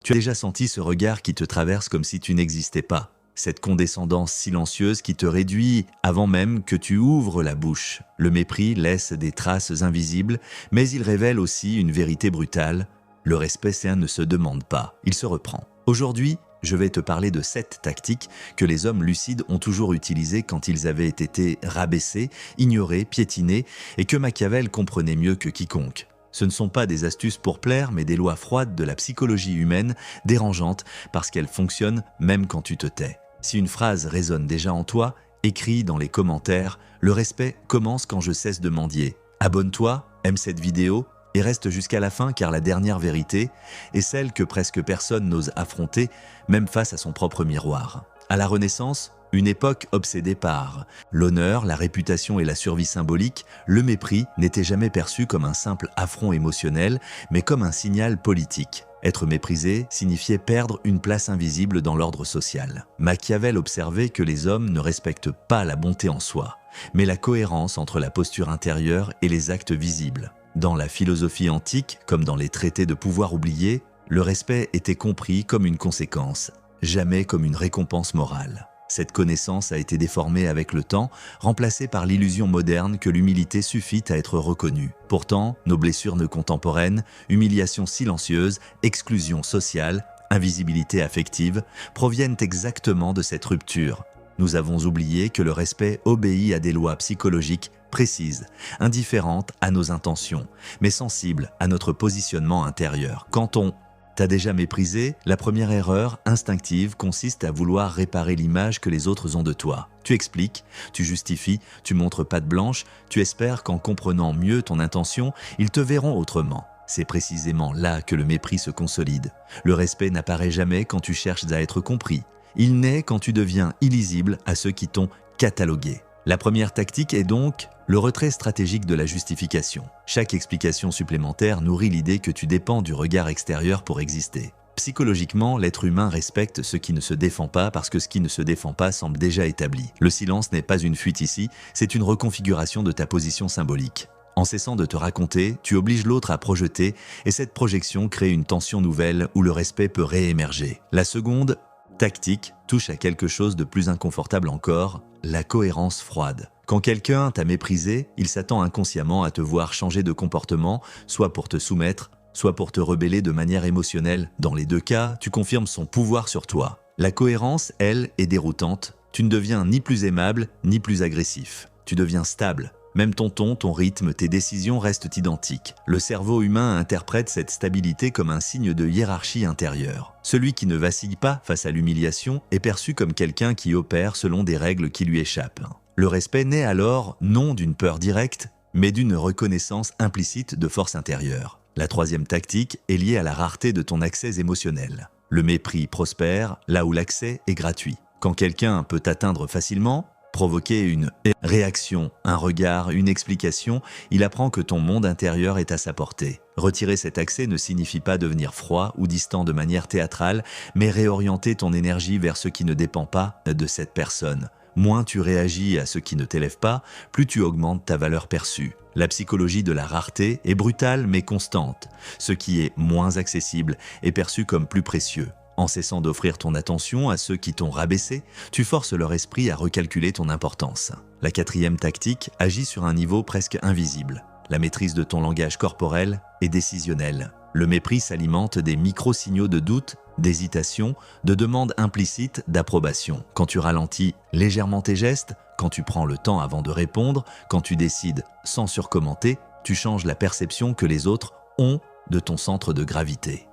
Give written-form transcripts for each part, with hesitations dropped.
Tu as déjà senti ce regard qui te traverse comme si tu n'existais pas. Cette condescendance silencieuse qui te réduit avant même que tu ouvres la bouche. Le mépris laisse des traces invisibles, mais il révèle aussi une vérité brutale. Le respect sain ne se demande pas, il se reprend. Aujourd'hui, je vais te parler de 7 tactiques que les hommes lucides ont toujours utilisées quand ils avaient été rabaissés, ignorés, piétinés, et que Machiavel comprenait mieux que quiconque. Ce ne sont pas des astuces pour plaire, mais des lois froides de la psychologie humaine, dérangeantes parce qu'elles fonctionnent même quand tu te tais. Si une phrase résonne déjà en toi, écris dans les commentaires « Le respect commence quand je cesse de mendier ». Abonne-toi, aime cette vidéo et reste jusqu'à la fin car la dernière vérité est celle que presque personne n'ose affronter, même face à son propre miroir. À la Renaissance, une époque obsédée par l'honneur, la réputation et la survie symbolique, le mépris n'était jamais perçu comme un simple affront émotionnel, mais comme un signal politique. Être méprisé signifiait perdre une place invisible dans l'ordre social. Machiavel observait que les hommes ne respectent pas la bonté en soi, mais la cohérence entre la posture intérieure et les actes visibles. Dans la philosophie antique, comme dans les traités de pouvoir oubliés, le respect était compris comme une conséquence, jamais comme une récompense morale. Cette connaissance a été déformée avec le temps, remplacée par l'illusion moderne que l'humilité suffit à être reconnue. Pourtant, nos blessures contemporaines, humiliation silencieuse, exclusion sociale, invisibilité affective, proviennent exactement de cette rupture. Nous avons oublié que le respect obéit à des lois psychologiques précises, indifférentes à nos intentions, mais sensibles à notre positionnement intérieur. Quand on T'as déjà méprisé? La première erreur instinctive consiste à vouloir réparer l'image que les autres ont de toi. Tu expliques, tu justifies, tu montres patte blanche, tu espères qu'en comprenant mieux ton intention, ils te verront autrement. C'est précisément là que le mépris se consolide. Le respect n'apparaît jamais quand tu cherches à être compris. Il naît quand tu deviens illisible à ceux qui t'ont catalogué. La première tactique est donc le retrait stratégique de la justification. Chaque explication supplémentaire nourrit l'idée que tu dépends du regard extérieur pour exister. Psychologiquement, l'être humain respecte ce qui ne se défend pas parce que ce qui ne se défend pas semble déjà établi. Le silence n'est pas une fuite ici, c'est une reconfiguration de ta position symbolique. En cessant de te raconter, tu obliges l'autre à projeter et cette projection crée une tension nouvelle où le respect peut réémerger. La seconde tactique touche à quelque chose de plus inconfortable encore, la cohérence froide. Quand quelqu'un t'a méprisé, il s'attend inconsciemment à te voir changer de comportement, soit pour te soumettre, soit pour te rebeller de manière émotionnelle. Dans les deux cas, tu confirmes son pouvoir sur toi. La cohérence, elle, est déroutante. Tu ne deviens ni plus aimable, ni plus agressif. Tu deviens stable. Même ton ton, ton rythme, tes décisions restent identiques. Le cerveau humain interprète cette stabilité comme un signe de hiérarchie intérieure. Celui qui ne vacille pas face à l'humiliation est perçu comme quelqu'un qui opère selon des règles qui lui échappent. Le respect naît alors non d'une peur directe, mais d'une reconnaissance implicite de force intérieure. La troisième tactique est liée à la rareté de ton accès émotionnel. Le mépris prospère là où l'accès est gratuit. Quand quelqu'un peut t'atteindre facilement, provoquer une réaction, un regard, une explication, il apprend que ton monde intérieur est à sa portée. Retirer cet accès ne signifie pas devenir froid ou distant de manière théâtrale, mais réorienter ton énergie vers ce qui ne dépend pas de cette personne. Moins tu réagis à ce qui ne t'élève pas, plus tu augmentes ta valeur perçue. La psychologie de la rareté est brutale mais constante. Ce qui est moins accessible est perçu comme plus précieux. En cessant d'offrir ton attention à ceux qui t'ont rabaissé, tu forces leur esprit à recalculer ton importance. La quatrième tactique agit sur un niveau presque invisible. La maîtrise de ton langage corporel est décisionnelle. Le mépris s'alimente des micro-signaux de doute, d'hésitation, de demande implicite d'approbation. Quand tu ralentis légèrement tes gestes, quand tu prends le temps avant de répondre, quand tu décides sans surcommenter, tu changes la perception que les autres ont de ton centre de gravité.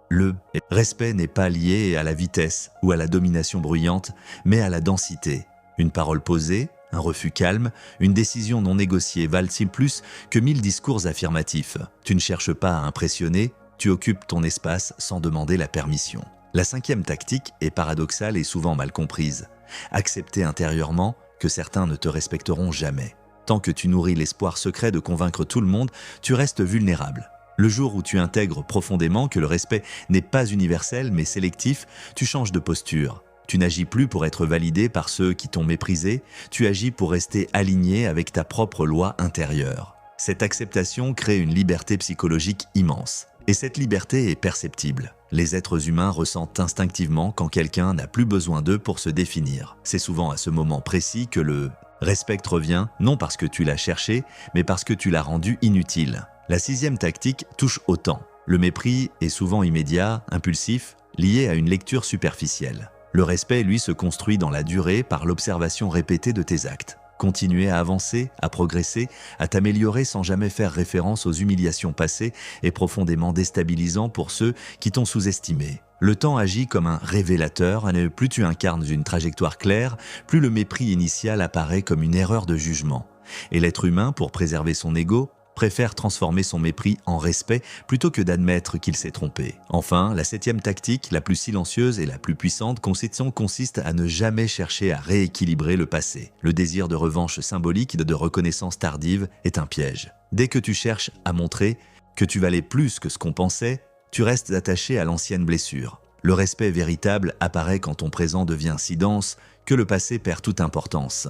Le respect n'est pas lié à la vitesse ou à la domination bruyante, mais à la densité. Une parole posée, un refus calme, une décision non négociée valent-ils plus que 1000 discours affirmatifs. Tu ne cherches pas à impressionner, tu occupes ton espace sans demander la permission. La cinquième tactique est paradoxale et souvent mal comprise. Accepter intérieurement que certains ne te respecteront jamais. Tant que tu nourris l'espoir secret de convaincre tout le monde, tu restes vulnérable. Le jour où tu intègres profondément que le respect n'est pas universel mais sélectif, tu changes de posture. Tu n'agis plus pour être validé par ceux qui t'ont méprisé, tu agis pour rester aligné avec ta propre loi intérieure. Cette acceptation crée une liberté psychologique immense. Et cette liberté est perceptible. Les êtres humains ressentent instinctivement quand quelqu'un n'a plus besoin d'eux pour se définir. C'est souvent à ce moment précis que le respect revient, non parce que tu l'as cherché, mais parce que tu l'as rendu inutile. La 6e tactique touche au temps. Le mépris est souvent immédiat, impulsif, lié à une lecture superficielle. Le respect, lui, se construit dans la durée par l'observation répétée de tes actes. Continuer à avancer, à progresser, à t'améliorer sans jamais faire référence aux humiliations passées est profondément déstabilisant pour ceux qui t'ont sous-estimé. Le temps agit comme un révélateur, et plus tu incarnes une trajectoire claire, plus le mépris initial apparaît comme une erreur de jugement. Et l'être humain, pour préserver son ego, préfère transformer son mépris en respect plutôt que d'admettre qu'il s'est trompé. Enfin, la 7e tactique, la plus silencieuse et la plus puissante, consiste à ne jamais chercher à rééquilibrer le passé. Le désir de revanche symbolique, de reconnaissance tardive, est un piège. Dès que tu cherches à montrer que tu valais plus que ce qu'on pensait, tu restes attaché à l'ancienne blessure. Le respect véritable apparaît quand ton présent devient si dense que le passé perd toute importance.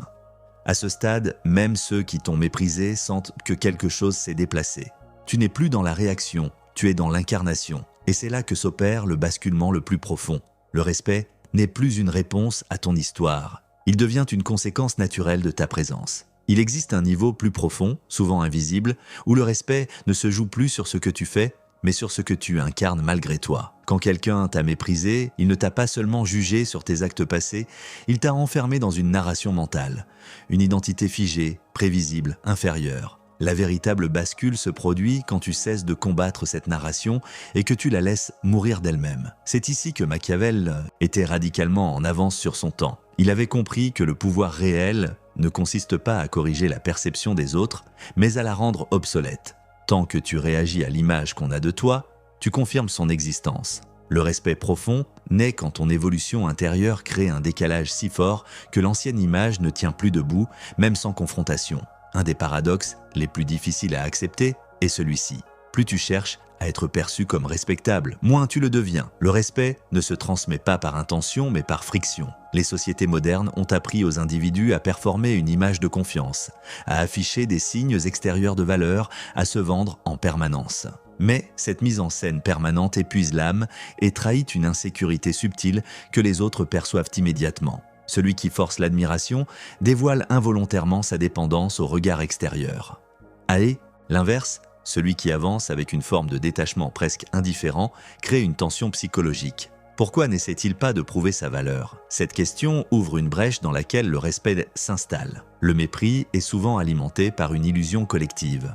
À ce stade, même ceux qui t'ont méprisé sentent que quelque chose s'est déplacé. Tu n'es plus dans la réaction, tu es dans l'incarnation. Et c'est là que s'opère le basculement le plus profond. Le respect n'est plus une réponse à ton histoire. Il devient une conséquence naturelle de ta présence. Il existe un niveau plus profond, souvent invisible, où le respect ne se joue plus sur ce que tu fais, mais sur ce que tu incarnes malgré toi. Quand quelqu'un t'a méprisé, il ne t'a pas seulement jugé sur tes actes passés, il t'a enfermé dans une narration mentale, une identité figée, prévisible, inférieure. La véritable bascule se produit quand tu cesses de combattre cette narration et que tu la laisses mourir d'elle-même. C'est ici que Machiavel était radicalement en avance sur son temps. Il avait compris que le pouvoir réel ne consiste pas à corriger la perception des autres, mais à la rendre obsolète. Tant que tu réagis à l'image qu'on a de toi, tu confirmes son existence. Le respect profond naît quand ton évolution intérieure crée un décalage si fort que l'ancienne image ne tient plus debout, même sans confrontation. Un des paradoxes les plus difficiles à accepter est celui-ci. Plus tu cherches à être perçu comme respectable, moins tu le deviens. Le respect ne se transmet pas par intention, mais par friction. Les sociétés modernes ont appris aux individus à performer une image de confiance, à afficher des signes extérieurs de valeur, à se vendre en permanence. Mais cette mise en scène permanente épuise l'âme et trahit une insécurité subtile que les autres perçoivent immédiatement. Celui qui force l'admiration dévoile involontairement sa dépendance au regard extérieur. Et l'inverse, celui qui avance avec une forme de détachement presque indifférent crée une tension psychologique. Pourquoi n'essaie-t-il pas de prouver sa valeur? Cette question ouvre une brèche dans laquelle le respect s'installe. Le mépris est souvent alimenté par une illusion collective,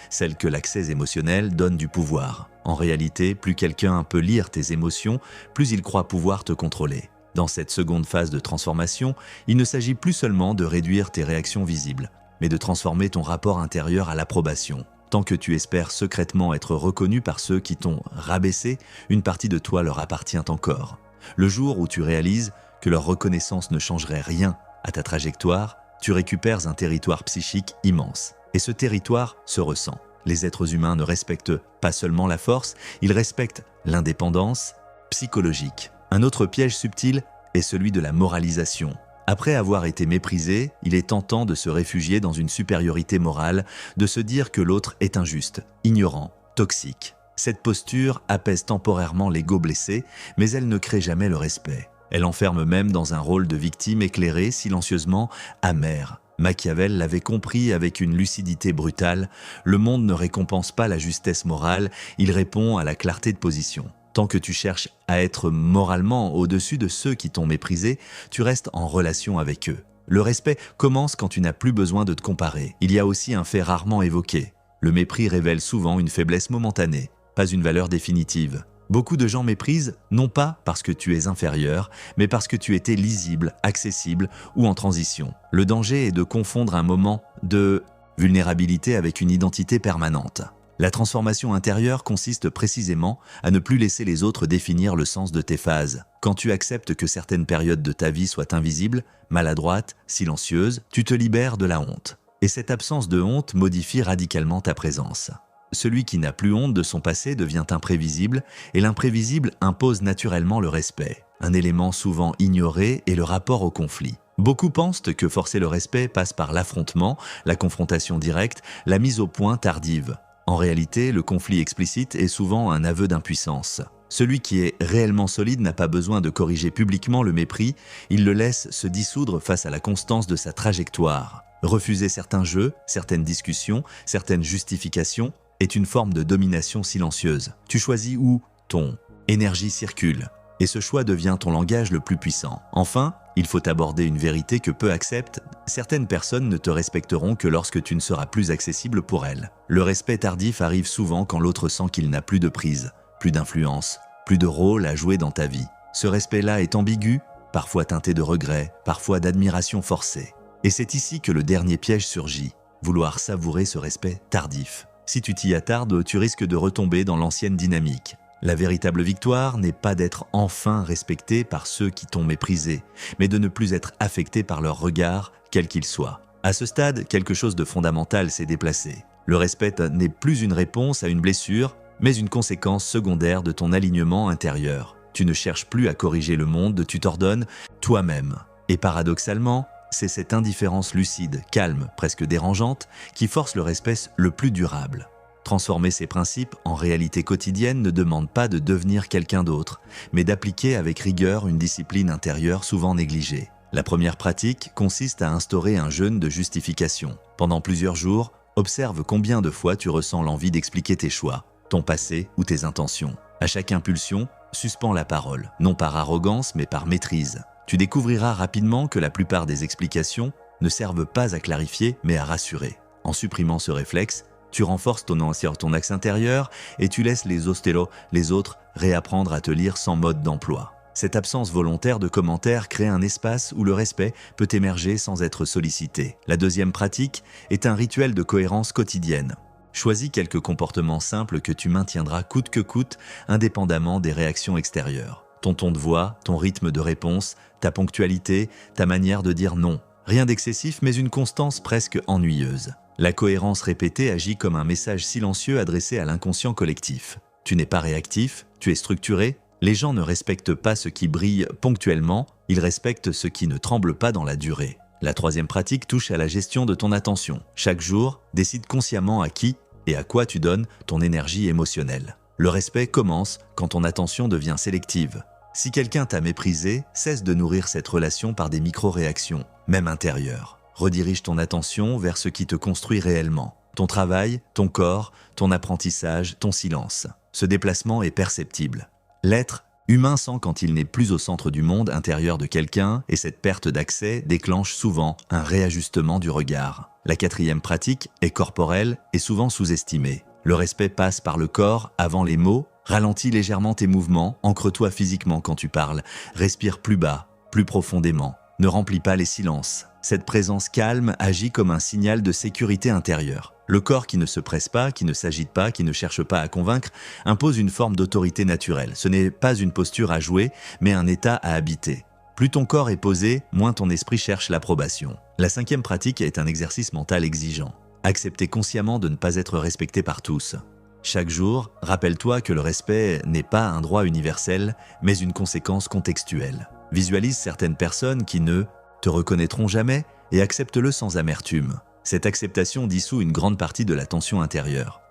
celle que l'accès émotionnel donne du pouvoir. En réalité, plus quelqu'un peut lire tes émotions, plus il croit pouvoir te contrôler. Dans cette seconde phase de transformation, il ne s'agit plus seulement de réduire tes réactions visibles, mais de transformer ton rapport intérieur à l'approbation. Tant que tu espères secrètement être reconnu par ceux qui t'ont rabaissé, une partie de toi leur appartient encore. Le jour où tu réalises que leur reconnaissance ne changerait rien à ta trajectoire, tu récupères un territoire psychique immense. Et ce territoire se ressent. Les êtres humains ne respectent pas seulement la force, ils respectent l'indépendance psychologique. Un autre piège subtil est celui de la moralisation. Après avoir été méprisé, il est tentant de se réfugier dans une supériorité morale, de se dire que l'autre est injuste, ignorant, toxique. Cette posture apaise temporairement l'ego blessé, mais elle ne crée jamais le respect. Elle enferme même dans un rôle de victime éclairée, silencieusement amère. Machiavel l'avait compris avec une lucidité brutale. Le monde ne récompense pas la justesse morale, il répond à la clarté de position. Tant que tu cherches à être moralement au-dessus de ceux qui t'ont méprisé, tu restes en relation avec eux. Le respect commence quand tu n'as plus besoin de te comparer. Il y a aussi un fait rarement évoqué. Le mépris révèle souvent une faiblesse momentanée, pas une valeur définitive. Beaucoup de gens méprisent, non pas parce que tu es inférieur, mais parce que tu étais lisible, accessible ou en transition. Le danger est de confondre un moment de vulnérabilité avec une identité permanente. La transformation intérieure consiste précisément à ne plus laisser les autres définir le sens de tes phases. Quand tu acceptes que certaines périodes de ta vie soient invisibles, maladroites, silencieuses, tu te libères de la honte. Et cette absence de honte modifie radicalement ta présence. Celui qui n'a plus honte de son passé devient imprévisible, et l'imprévisible impose naturellement le respect. Un élément souvent ignoré est le rapport au conflit. Beaucoup pensent que forcer le respect passe par l'affrontement, la confrontation directe, la mise au point tardive. En réalité, le conflit explicite est souvent un aveu d'impuissance. Celui qui est réellement solide n'a pas besoin de corriger publiquement le mépris, il le laisse se dissoudre face à la constance de sa trajectoire. Refuser certains jeux, certaines discussions, certaines justifications est une forme de domination silencieuse. Tu choisis où ton énergie circule, et ce choix devient ton langage le plus puissant. Enfin, il faut aborder une vérité que peu acceptent. Certaines personnes ne te respecteront que lorsque tu ne seras plus accessible pour elles. Le respect tardif arrive souvent quand l'autre sent qu'il n'a plus de prise, plus d'influence, plus de rôle à jouer dans ta vie. Ce respect-là est ambigu, parfois teinté de regret, parfois d'admiration forcée. Et c'est ici que le dernier piège surgit, vouloir savourer ce respect tardif. Si tu t'y attardes, tu risques de retomber dans l'ancienne dynamique. La véritable victoire n'est pas d'être enfin respecté par ceux qui t'ont méprisé, mais de ne plus être affecté par leur regard, quel qu'il soit. À ce stade, quelque chose de fondamental s'est déplacé. Le respect n'est plus une réponse à une blessure, mais une conséquence secondaire de ton alignement intérieur. Tu ne cherches plus à corriger le monde, tu t'ordonnes toi-même. Et paradoxalement, c'est cette indifférence lucide, calme, presque dérangeante, qui force le respect le plus durable. Transformer ces principes en réalité quotidienne ne demande pas de devenir quelqu'un d'autre, mais d'appliquer avec rigueur une discipline intérieure souvent négligée. La première pratique consiste à instaurer un jeûne de justification. Pendant plusieurs jours, observe combien de fois tu ressens l'envie d'expliquer tes choix, ton passé ou tes intentions. À chaque impulsion, suspends la parole, non par arrogance mais par maîtrise. Tu découvriras rapidement que la plupart des explications ne servent pas à clarifier mais à rassurer. En supprimant ce réflexe, tu renforces ton axe intérieur et tu laisses les autres, réapprendre à te lire sans mode d'emploi. Cette absence volontaire de commentaires crée un espace où le respect peut émerger sans être sollicité. La deuxième pratique est un rituel de cohérence quotidienne. Choisis quelques comportements simples que tu maintiendras coûte que coûte, indépendamment des réactions extérieures. Ton ton de voix, ton rythme de réponse, ta ponctualité, ta manière de dire non. Rien d'excessif, mais une constance presque ennuyeuse. La cohérence répétée agit comme un message silencieux adressé à l'inconscient collectif. Tu n'es pas réactif, tu es structuré. Les gens ne respectent pas ce qui brille ponctuellement, ils respectent ce qui ne tremble pas dans la durée. La troisième pratique touche à la gestion de ton attention. Chaque jour, décide consciemment à qui et à quoi tu donnes ton énergie émotionnelle. Le respect commence quand ton attention devient sélective. Si quelqu'un t'a méprisé, cesse de nourrir cette relation par des micro-réactions, même intérieures. Redirige ton attention vers ce qui te construit réellement. Ton travail, ton corps, ton apprentissage, ton silence. Ce déplacement est perceptible. L'être humain sent quand il n'est plus au centre du monde intérieur de quelqu'un et cette perte d'accès déclenche souvent un réajustement du regard. La quatrième pratique est corporelle et souvent sous-estimée. Le respect passe par le corps avant les mots. Ralentis légèrement tes mouvements, ancre-toi physiquement quand tu parles. Respire plus bas, plus profondément. Ne remplis pas les silences. Cette présence calme agit comme un signal de sécurité intérieure. Le corps qui ne se presse pas, qui ne s'agite pas, qui ne cherche pas à convaincre, impose une forme d'autorité naturelle. Ce n'est pas une posture à jouer, mais un état à habiter. Plus ton corps est posé, moins ton esprit cherche l'approbation. La cinquième pratique est un exercice mental exigeant. Accepter consciemment de ne pas être respecté par tous. Chaque jour, rappelle-toi que le respect n'est pas un droit universel, mais une conséquence contextuelle. Visualise certaines personnes qui ne te reconnaîtront jamais et accepte-le sans amertume. Cette acceptation dissout une grande partie de la tension intérieure.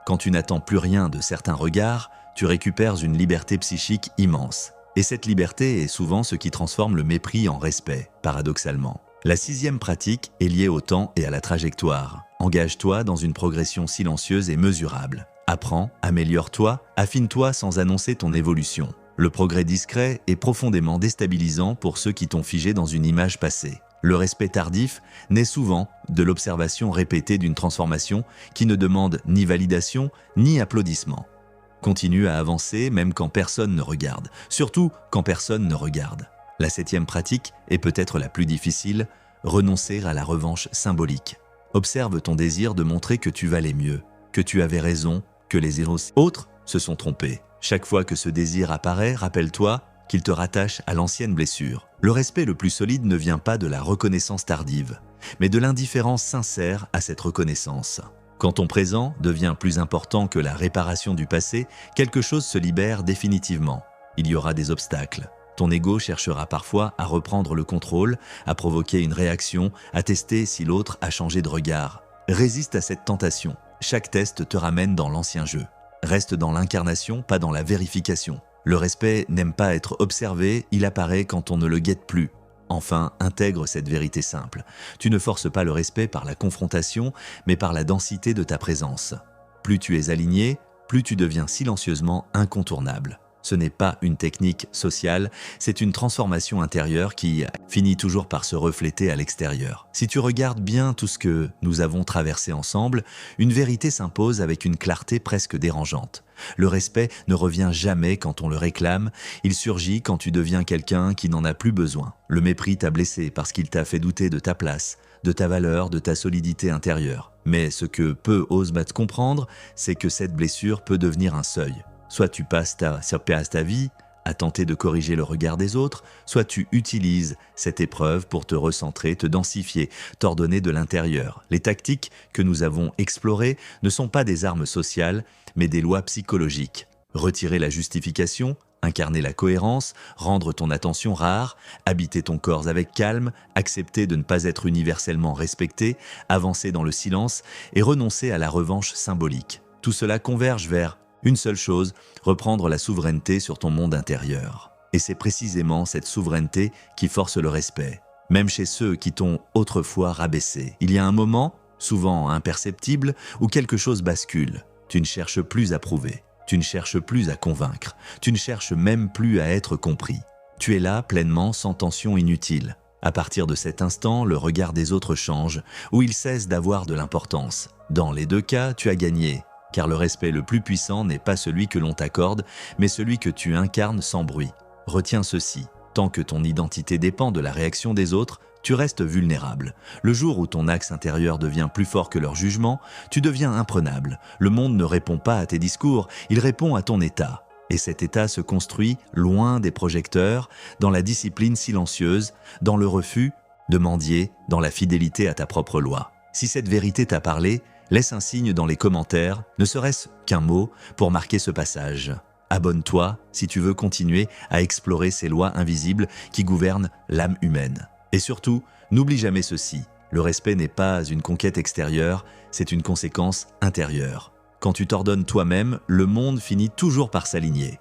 Quand tu n'attends plus rien de certains regards, tu récupères une liberté psychique immense. Et cette liberté est souvent ce qui transforme le mépris en respect, paradoxalement. La sixième pratique est liée au temps et à la trajectoire. Engage-toi dans une progression silencieuse et mesurable. Apprends, améliore-toi, affine-toi sans annoncer ton évolution. Le progrès discret est profondément déstabilisant pour ceux qui t'ont figé dans une image passée. Le respect tardif naît souvent de l'observation répétée d'une transformation qui ne demande ni validation ni applaudissement. Continue à avancer même quand personne ne regarde, surtout quand personne ne regarde. La septième pratique est peut-être la plus difficile, renoncer à la revanche symbolique. Observe ton désir de montrer que tu valais mieux, que tu avais raison, que les autres se sont trompés. Chaque fois que ce désir apparaît, rappelle-toi qu'il te rattache à l'ancienne blessure. Le respect le plus solide ne vient pas de la reconnaissance tardive, mais de l'indifférence sincère à cette reconnaissance. Quand ton présent devient plus important que la réparation du passé, quelque chose se libère définitivement. Il y aura des obstacles. Ton ego cherchera parfois à reprendre le contrôle, à provoquer une réaction, à tester si l'autre a changé de regard. Résiste à cette tentation. Chaque test te ramène dans l'ancien jeu. Reste dans l'incarnation, pas dans la vérification. Le respect n'aime pas être observé, il apparaît quand on ne le guette plus. Enfin, intègre cette vérité simple. Tu ne forces pas le respect par la confrontation, mais par la densité de ta présence. Plus tu es aligné, plus tu deviens silencieusement incontournable. Ce n'est pas une technique sociale, c'est une transformation intérieure qui finit toujours par se refléter à l'extérieur. Si tu regardes bien tout ce que nous avons traversé ensemble, une vérité s'impose avec une clarté presque dérangeante. Le respect ne revient jamais quand on le réclame, il surgit quand tu deviens quelqu'un qui n'en a plus besoin. Le mépris t'a blessé parce qu'il t'a fait douter de ta place, de ta valeur, de ta solidité intérieure. Mais ce que peu osent comprendre, c'est que cette blessure peut devenir un seuil. Soit tu passes ta vie à tenter de corriger le regard des autres, soit tu utilises cette épreuve pour te recentrer, te densifier, t'ordonner de l'intérieur. Les tactiques que nous avons explorées ne sont pas des armes sociales, mais des lois psychologiques. Retirer la justification, incarner la cohérence, rendre ton attention rare, habiter ton corps avec calme, accepter de ne pas être universellement respecté, avancer dans le silence et renoncer à la revanche symbolique. Tout cela converge vers une seule chose, reprendre la souveraineté sur ton monde intérieur. Et c'est précisément cette souveraineté qui force le respect, même chez ceux qui t'ont autrefois rabaissé. Il y a un moment, souvent imperceptible, où quelque chose bascule. Tu ne cherches plus à prouver, tu ne cherches plus à convaincre, tu ne cherches même plus à être compris. Tu es là pleinement sans tension inutile. À partir de cet instant, le regard des autres change, ou il cesse d'avoir de l'importance. Dans les deux cas, tu as gagné. Car le respect le plus puissant n'est pas celui que l'on t'accorde, mais celui que tu incarnes sans bruit. Retiens ceci, tant que ton identité dépend de la réaction des autres, tu restes vulnérable. Le jour où ton axe intérieur devient plus fort que leur jugement, tu deviens imprenable. Le monde ne répond pas à tes discours, il répond à ton état. Et cet état se construit loin des projecteurs, dans la discipline silencieuse, dans le refus de mendier, dans la fidélité à ta propre loi. Si cette vérité t'a parlé, laisse un signe dans les commentaires, ne serait-ce qu'un mot, pour marquer ce passage. Abonne-toi si tu veux continuer à explorer ces lois invisibles qui gouvernent l'âme humaine. Et surtout, n'oublie jamais ceci, le respect n'est pas une conquête extérieure, c'est une conséquence intérieure. Quand tu t'ordonnes toi-même, le monde finit toujours par s'aligner.